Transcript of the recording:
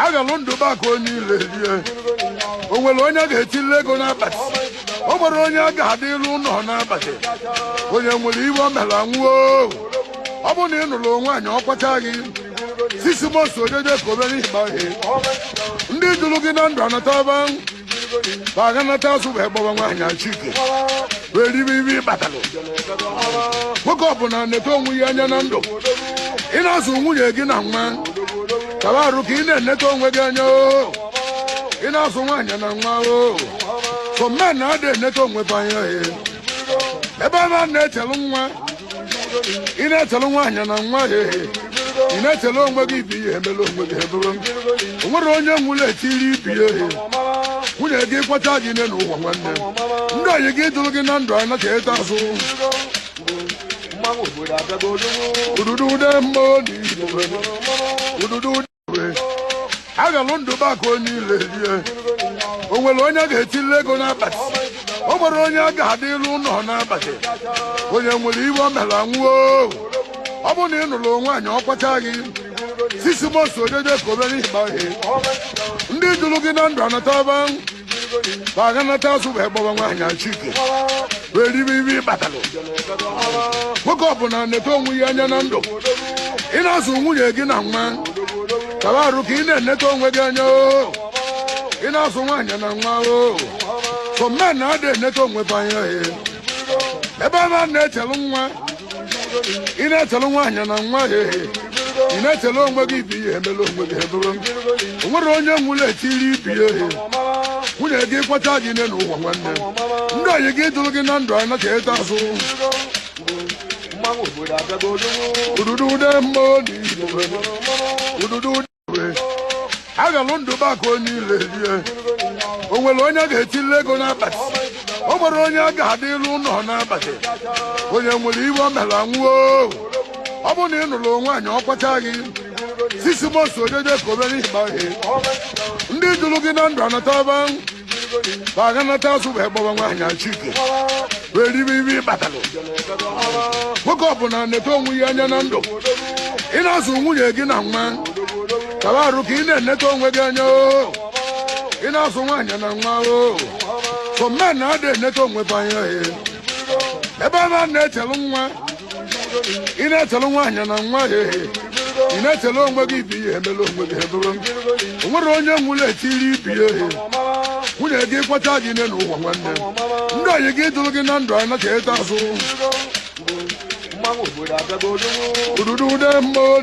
agalụ ndụ baka onye ile rie o nwere onye ga-etili ego n'abalị o nwere onye a ga-adị ilu ụlọ n'abalị onye nwere iwe o mere anwụọ ọ bụ na ị nụrụ nwaanyị ọ kwacha gị sisi mosu ojeje ka obere ịgba ihe ndị jụrụ gị na ndụ anataba baga nata asụ wee gbaba nwaanyị achike wee ribe ibe ịkpatalụ nwoke ọbụla na-eto onwe ya anya na ndụ ị na-azụ nwunye gị na nwa kaba arụ ka ị na-eneta onwe gị anya ị na-azụ nwaanyị na nwa so mmen na-ada eneta onwe gị anya ebe a na-echelụ nwa ị na-echelụ nwaanyị na nwa ị na-echele onwe gị ibi ihe emela onwe gị ebụrụ o nwere onye nwụrụ etiri ibi ihe nwunye gị kwacha gị ne n'ụwa nwanne ndị oyi gị dụrụ gị na ndụ anacha eta azụ ududude mmụọ ududu agalụ ndụ baka onye ile rie o nwere onye ga-etili ego n'abalị o nwere onye a ga-adị ilu ụlọ n'abalị onye nwere iwe o mere anwụọ ọ bụ na ị nụrụ nwaanyị ọ kwacha gị sisi mosu ojeje ka obere ịgba ihe ndị jụrụ gị na ndụ anataba baga nata asụ wee gbaba nwaanyị achike wee ribe ibe ịkpatalụ nwoke ọbụla na-eto onwe ya anya na ndụ ị na-azụ nwunye gị na nwa kaba arụ ka ị na-eneta onwe gị anya ị na-azụ nwaanyị na nwa so mmen na-ada eneta onwe gị anya ebe a na-echelụ nwa ị na-echelụ nwaanyị na nwa ị na-echele onwe gị ibi ihe emela onwe gị ebụrụ o nwere onye nwụrụ etiri ibi ihe nwunye gị kwacha gị ne n'ụwa nwanne ndị oyi gị dụrụ gị na ndụ anacha eta azụ ududude mmụọ ududu agalụ ndụ baka onye ile rie o nwere onye ga-etili ego n'abalị o nwere onye a ga-adị ilu ụlọ n'abalị onye nwere iwe o mere anwụọ ọ bụ na ị nụrụ nwaanyị ọ kwacha gị sisi mosu ojeje ka obere ịgba ihe ndị jụrụ gị na ndụ anataba baga nata asụ wee gbaba nwaanyị achike wee ribe ibe ịkpatalụ nwoke ọbụla na-eto onwe ya anya na ndụ ị na-azụ nwunye gị na nwa kaba arụ ka ị na-eneta onwe gị anya ị na-azụ nwaanyị na nwa so mmen na-ada eneta onwe gị anya ebe a na-echelụ nwa ị na-echelụ nwaanyị na nwa ị na-echele onwe gị ibi ihe emela onwe gị ebụrụ o nwere onye nwụrụ etiri ibi ihe nwunye gị kwacha gị ne n'ụwa nwanne ndị oyi gị dụrụ gị na ndụ anacha eta azụ ududude mmụọ